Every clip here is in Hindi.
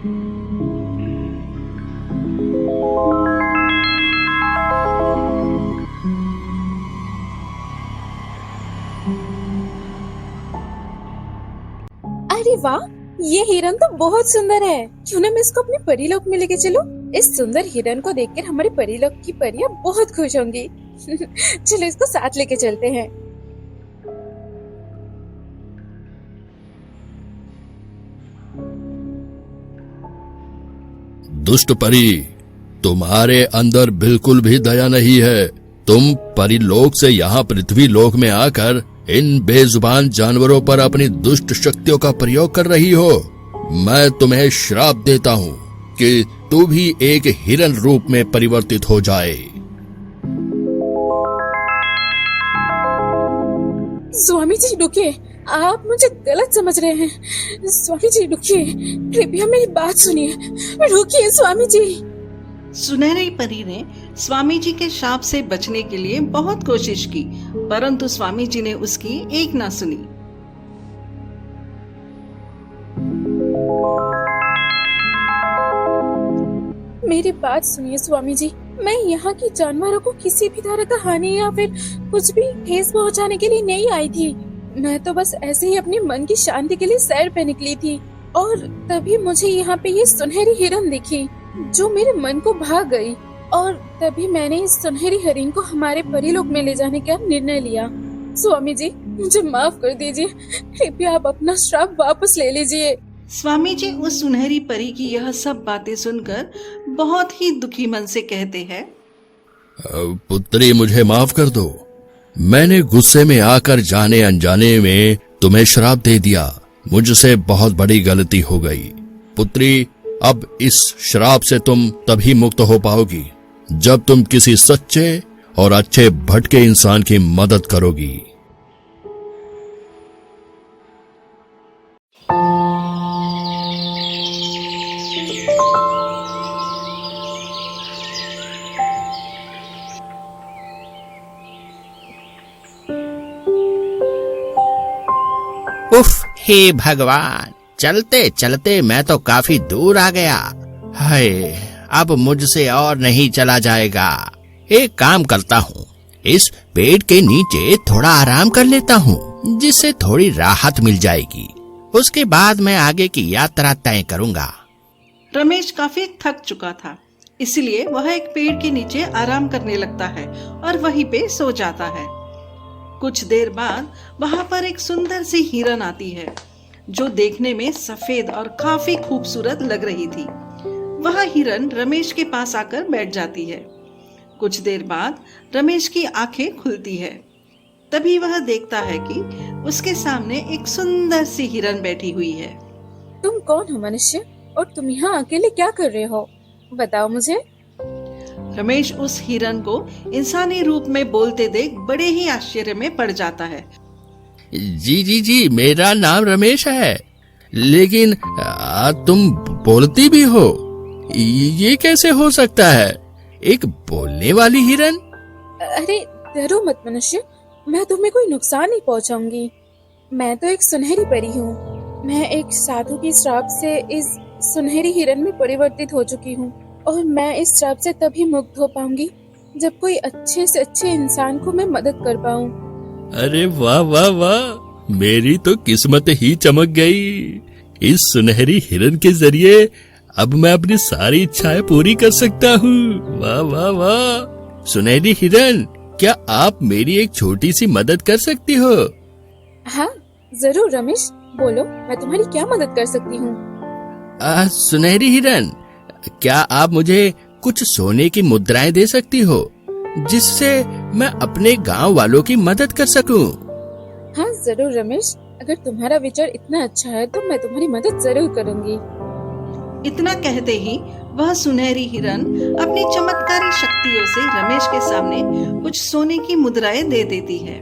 अरे वाह, ये हिरन तो बहुत सुंदर है। क्यों ना मैं इसको अपने परीलोक में लेके चलूं? इस सुंदर हिरन को देखकर हमारे परीलोक की परियां बहुत खुश होंगी। चलो इसको साथ लेके चलते हैं। दुष्ट परी, तुम्हारे अंदर बिल्कुल भी दया नहीं है। तुम परीलोक से यहाँ पृथ्वी लोक में आकर इन बेजुबान जानवरों पर अपनी दुष्ट शक्तियों का प्रयोग कर रही हो। मैं तुम्हें श्राप देता हूँ कि तू भी एक हिरन रूप में परिवर्तित हो जाए। स्वामी जी रुकिए, आप मुझे गलत समझ रहे हैं। स्वामी जी रुकिए, कृपया मेरी बात सुनिए। रुकिए स्वामी जी। सुनहरी परी ने स्वामी जी के शाप से बचने के लिए बहुत कोशिश की, परंतु स्वामी जी ने उसकी एक ना सुनी। मेरी बात सुनिए स्वामी जी, मैं यहाँ की जानवरों को किसी भी तरह का हानि या फिर कुछ भी ठेस पहुँचाने के लिए नहीं आई थी। मैं तो बस ऐसे ही अपने मन की शांति के लिए सैर पे निकली थी और तभी मुझे यहाँ पे ये सुनहरी हिरन दिखी जो मेरे मन को भा गई, और तभी मैंने इस सुनहरी हिरन को हमारे परीलोक में ले जाने का निर्णय लिया। स्वामी जी मुझे माफ कर दीजिए, कृपया आप अपना श्राप वापस ले लीजिए। स्वामी जी उस सुनहरी परी की यह सब बातें सुनकर बहुत ही दुखी मन से कहते हैं, पुत्री मुझे माफ कर दो। मैंने गुस्से में आकर जाने अनजाने में तुम्हें श्राप दे दिया। मुझसे बहुत बड़ी गलती हो गई। पुत्री, अब इस श्राप से तुम तभी मुक्त हो पाओगी जब तुम किसी सच्चे और अच्छे भटके इंसान की मदद करोगी। उफ, हे भगवान, चलते चलते मैं तो काफी दूर आ गया। हाय, अब मुझसे और नहीं चला जाएगा। एक काम करता हूँ, इस पेड़ के नीचे थोड़ा आराम कर लेता हूँ, जिससे थोड़ी राहत मिल जाएगी। उसके बाद मैं आगे की यात्रा तय करूँगा। रमेश काफी थक चुका था, इसलिए वह एक पेड़ के नीचे आराम करने लगता है और वहीं पे सो जाता है। कुछ देर बाद वहां पर एक सुंदर सी हिरन आती है जो देखने में सफेद और काफी खूबसूरत लग रही थी। वह हिरन रमेश के पास आकर बैठ जाती है। कुछ देर बाद रमेश की आंखें खुलती है। तभी वह देखता है कि उसके सामने एक सुंदर सी हिरन बैठी हुई है। तुम कौन हो मनुष्य, और तुम यहाँ अकेले क्या कर रहे हो? बताओ मुझे। रमेश उस हिरन को इंसानी रूप में बोलते देख बड़े ही आश्चर्य में पड़ जाता है। जी, मेरा नाम रमेश है, लेकिन तुम बोलती भी हो, ये कैसे हो सकता है? एक बोलने वाली हिरन? अरे डरो मत मनुष्य, मैं तुम्हें कोई नुकसान नहीं पहुंचाऊंगी। मैं तो एक सुनहरी परी हूँ। मैं एक साधु की श्राप से इस सुनहरी हिरन में परिवर्तित हो चुकी हूँ, और मैं इस श्राप से तभी मुक्त हो पाऊंगी जब कोई अच्छे से अच्छे इंसान को मैं मदद कर पाऊं। अरे वाह वाह वाह, मेरी तो किस्मत ही चमक गई। इस सुनहरी हिरन के जरिए अब मैं अपनी सारी इच्छाएं पूरी कर सकता हूँ। वाह वाह वाह। सुनहरी हिरन, क्या आप मेरी एक छोटी सी मदद कर सकती हो? हाँ जरूर रमेश, बोलो मैं तुम्हारी क्या मदद कर सकती हूँ। सुनहरी हिरन, क्या आप मुझे कुछ सोने की मुद्राएं दे सकती हो, जिससे मैं अपने गांव वालों की मदद कर सकूं? हाँ जरूर रमेश, अगर तुम्हारा विचार इतना अच्छा है तो मैं तुम्हारी मदद जरूर करूंगी। इतना कहते ही वह सुनहरी हिरन अपनी चमत्कारी शक्तियों से रमेश के सामने कुछ सोने की मुद्राएं दे देती है,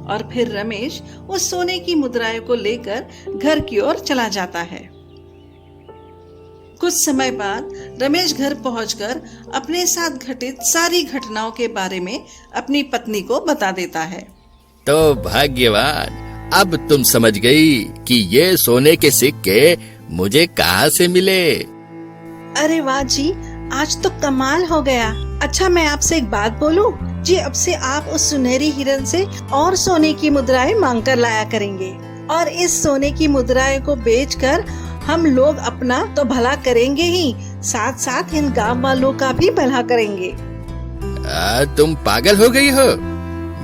और फिर रमेश उस सोने की मुद्राएं को लेकर घर की ओर चला जाता है। कुछ समय बाद रमेश घर पहुंचकर अपने साथ घटित सारी घटनाओं के बारे में अपनी पत्नी को बता देता है। तो भाग्यवान, अब तुम समझ गई कि ये सोने के सिक्के मुझे कहाँ से मिले? अरे वाह जी, आज तो कमाल हो गया। अच्छा, मैं आपसे एक बात बोलूं जी, अब से आप उस सुनहरी हिरन से और सोने की मुद्राएं मांग कर लाया करेंगे, और इस सोने की मुद्राएं को बेचकर हम लोग अपना तो भला करेंगे ही, साथ साथ इन गांव वालों का भी भला करेंगे। तुम पागल हो गई हो?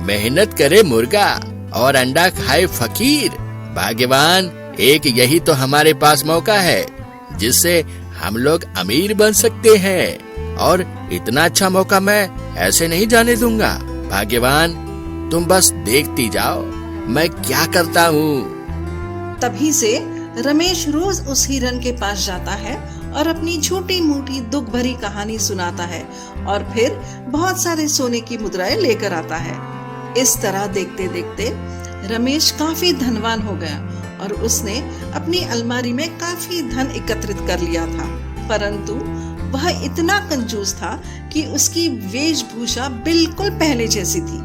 मेहनत करे मुर्गा और अंडा खाए फकीर। भाग्यवान, एक यही तो हमारे पास मौका है जिससे हम लोग अमीर बन सकते हैं, और इतना अच्छा मौका मैं ऐसे नहीं जाने दूंगा। भाग्यवान, तुम बस देखती जाओ मैं क्या करता हूँ। तभी से रमेश रोज उस हिरन के पास जाता है और अपनी छोटी मोटी दुख भरी कहानी सुनाता है, और फिर बहुत सारे सोने की मुद्राएं लेकर आता है। इस तरह देखते देखते रमेश काफी धनवान हो गया, और उसने अपनी अलमारी में काफी धन एकत्रित कर लिया था। परंतु वह इतना कंजूस था कि उसकी वेशभूषा बिल्कुल पहले जैसी थी।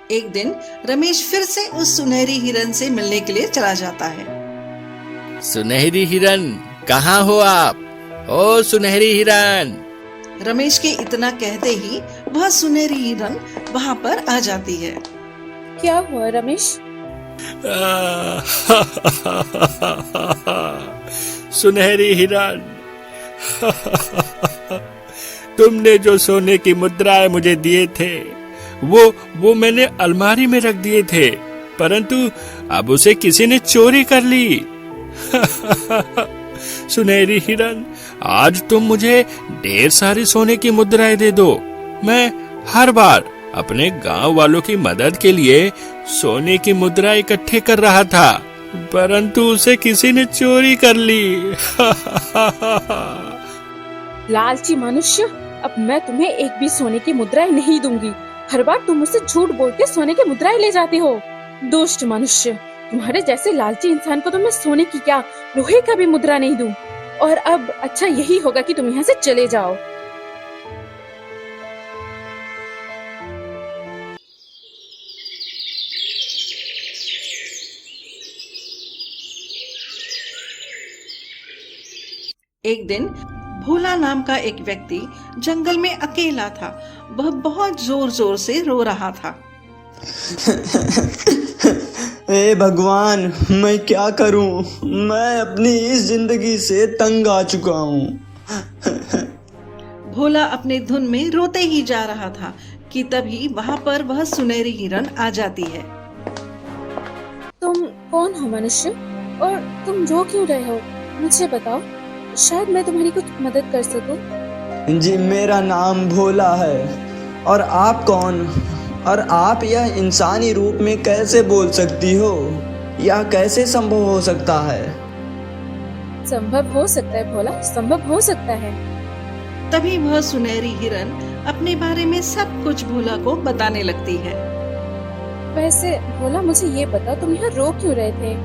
एक दिन रमेश फिर से उस सुनहरी हिरन से मिलने के लिए चला जाता है। सुनहरी हिरन, कहाँ हो आप? ओ सुनहरी हिरन! रमेश के इतना कहते ही वह सुनहरी हिरन वहाँ पर आ जाती है। क्या हुआ रमेश? सुनहरी हिरन, तुमने जो सोने की मुद्राएं मुझे दिए थे वो मैंने अलमारी में रख दिए थे, परंतु अब उसे किसी ने चोरी कर ली। सुनहरी हिरन, आज तुम मुझे ढेर सारी सोने की मुद्राएं दे दो। मैं हर बार अपने गांव वालों की मदद के लिए सोने की मुद्रा इकट्ठे कर रहा था, परंतु उसे किसी ने चोरी कर ली। लालची मनुष्य, अब मैं तुम्हें एक भी सोने की मुद्राएं नहीं दूंगी। हर बार तुम मुझसे झूठ बोल के सोने की मुद्राएं ले जाते हो। दुष्ट मनुष्य, तुम्हारे जैसे लालची इंसान को तो मैं सोने की क्या, लोहे का भी मुद्रा नहीं दूं। और अब अच्छा यही होगा कि तुम यहाँ से चले जाओ। एक दिन भोला नाम का एक व्यक्ति जंगल में अकेला था। वह बहुत जोर जोर से रो रहा था। हे भगवान, मैं क्या करूं? मैं अपनी इस जिंदगी से तंग आ चुका हूं। भोला अपने धुन में रोते ही जा रहा था कि तभी वहाँ पर वह सुनहरी हिरन आ जाती है। तुम कौन हो मनुष्य, और तुम रो क्यों रहे हो? मुझे बताओ, शायद मैं तुम्हारी कुछ मदद कर सकूं। जी, मेरा नाम भोला है। और आप कौन? और आप यह इंसानी रूप में कैसे बोल सकती हो? यह कैसे संभव हो सकता है? संभव हो सकता है भोला, संभव हो सकता है। तभी वह सुनहरी हिरन अपने बारे में सब कुछ भोला को बताने लगती है। वैसे भोला, मुझे ये बताओ, तुम यहाँ रो क्यों रहे थे?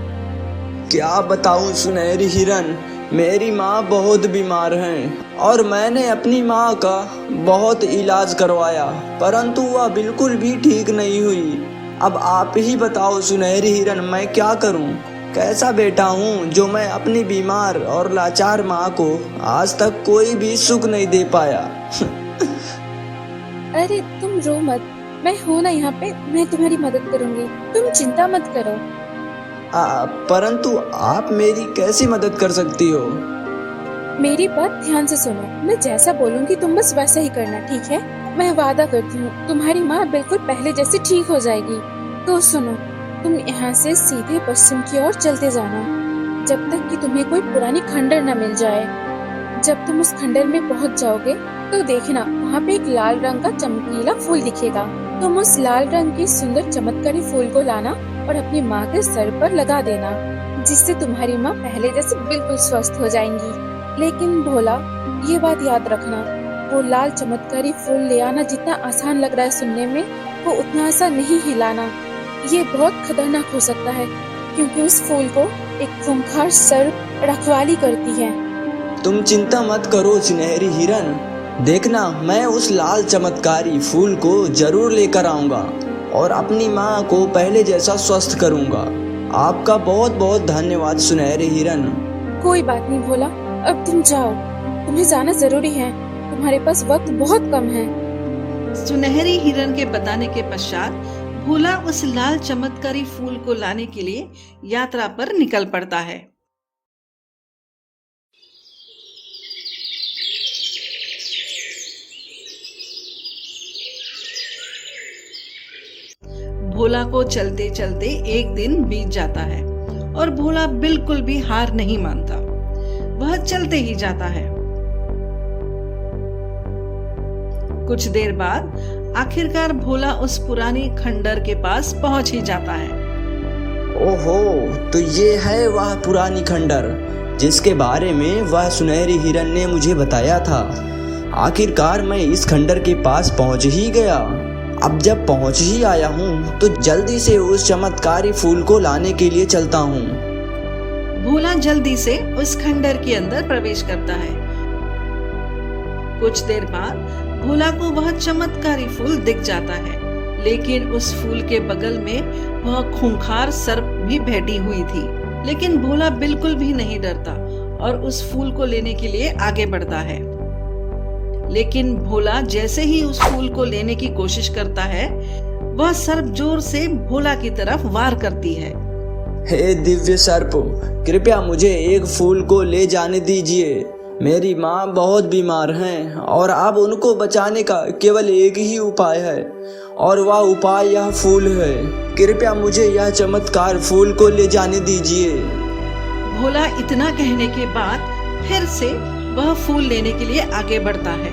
क्या बताऊं सुनहरी हिरन, मेरी माँ बहुत बीमार हैं और मैंने अपनी माँ का बहुत इलाज करवाया, परंतु वह बिल्कुल भी ठीक नहीं हुई। अब आप ही बताओ सुनहरी हिरन, मैं क्या करूं? कैसा बेटा हूं जो मैं अपनी बीमार और लाचार माँ को आज तक कोई भी सुख नहीं दे पाया। अरे तुम रो मत, मैं हूँ ना यहाँ पे, मैं तुम्हारी मदद करूँगी, तुम चिंता मत करो। परंतु आप मेरी कैसी मदद कर सकती हो? मेरी बात ध्यान से सुनो, मैं जैसा बोलूँगी तुम बस वैसा ही करना, ठीक है? मैं वादा करती हूँ तुम्हारी माँ बिल्कुल पहले जैसे ठीक हो जाएगी। तो सुनो, तुम यहाँ से सीधे पश्चिम की ओर चलते जाना, जब तक कि तुम्हें कोई पुरानी खंडर न मिल जाए। जब तुम उस खंडर में पहुँच जाओगे तो देखना, वहाँ पे एक लाल रंग का चमकीला फूल दिखेगा। तुम उस लाल रंग के सुंदर चमत्कारी फूल को लाना और अपनी माँ के सर पर लगा देना, जिससे तुम्हारी माँ पहले जैसे बिल्कुल स्वस्थ हो जाएंगी। लेकिन भोला, ये बात याद रखना, वो लाल चमत्कारी फूल ले आना जितना आसान लग रहा है सुनने में, वो उतना आसान नहीं है लाना। ये बहुत खतरनाक हो सकता है, क्योंकि उस फूल को एक खूंखार सर्प रखवाली करती है। तुम चिंता मत करो सुनहरी हिरन, देखना, मैं उस लाल चमत्कारी फूल को जरूर लेकर आऊंगा और अपनी माँ को पहले जैसा स्वस्थ करूंगा। आपका बहुत बहुत धन्यवाद सुनहरे हिरन। कोई बात नहीं भोला, अब तुम जाओ, तुम्हें जाना जरूरी है, तुम्हारे पास वक्त बहुत कम है। सुनहरी हिरन के बताने के पश्चात भोला उस लाल चमत्कारी फूल को लाने के लिए यात्रा पर निकल पड़ता है। भोला को चलते चलते एक दिन बीत जाता है और भोला बिल्कुल भी हार नहीं मानता। वह चलते ही जाता है। कुछ देर बाद आखिरकार भोला उस पुरानी खंडर के पास पहुंच ही जाता है। ओहो, तो ये है वह पुरानी खंडर जिसके बारे में वह सुनहरी हिरन ने मुझे बताया था। आखिरकार मैं इस खंडर के पास पहुंच ही गया। अब जब पहुंच ही आया हूँ तो जल्दी से उस चमत्कारी फूल को लाने के लिए चलता हूँ। भोला जल्दी से उस खंडर के अंदर प्रवेश करता है। कुछ देर बाद भोला को वह चमत्कारी फूल दिख जाता है, लेकिन उस फूल के बगल में वह खूंखार सर्प भी बैठी हुई थी। लेकिन भोला बिल्कुल भी नहीं डरता और उस फूल को लेने के लिए आगे बढ़ता है। लेकिन भोला जैसे ही उस फूल को लेने की कोशिश करता है, वह सर्प जोर से भोला की तरफ वार करती है। हे दिव्य सर्प, कृपया मुझे एक फूल को ले जाने दीजिए। मेरी माँ बहुत बीमार हैं और अब उनको बचाने का केवल एक ही उपाय है और वह उपाय यह फूल है। कृपया मुझे यह चमत्कार फूल को ले जाने दीजिए। भोला इतना कहने के बाद फिर से वह फूल लेने के लिए आगे बढ़ता है,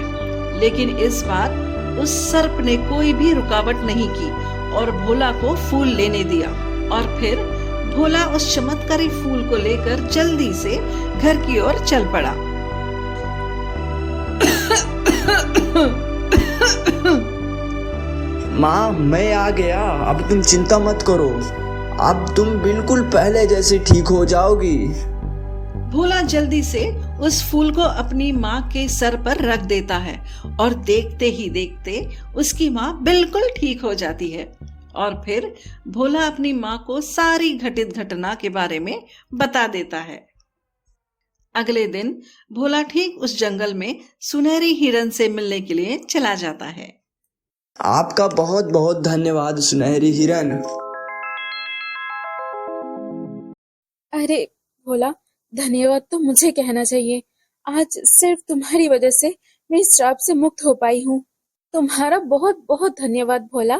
लेकिन इस बार उस सर्प ने कोई भी रुकावट नहीं की और भोला को फूल लेने दिया। और फिर भोला उस चमत्कारी फूल को लेकर जल्दी से घर की ओर चल पड़ा। माँ, मैं आ गया, अब तुम चिंता मत करो। अब तुम बिल्कुल पहले जैसे ठीक हो जाओगी। भोला जल्दी से उस फूल को अपनी माँ के सर पर रख देता है और देखते ही देखते उसकी माँ बिल्कुल ठीक हो जाती है। और फिर भोला अपनी माँ को सारी घटित घटना के बारे में बता देता है। अगले दिन भोला ठीक उस जंगल में सुनहरी हिरन से मिलने के लिए चला जाता है। आपका बहुत बहुत धन्यवाद सुनहरी हिरन। अरे भोला, धन्यवाद तो मुझे कहना चाहिए। आज सिर्फ तुम्हारी वजह से मैं इस श्राप से मुक्त हो पाई हूँ। तुम्हारा बहुत बहुत धन्यवाद भोला।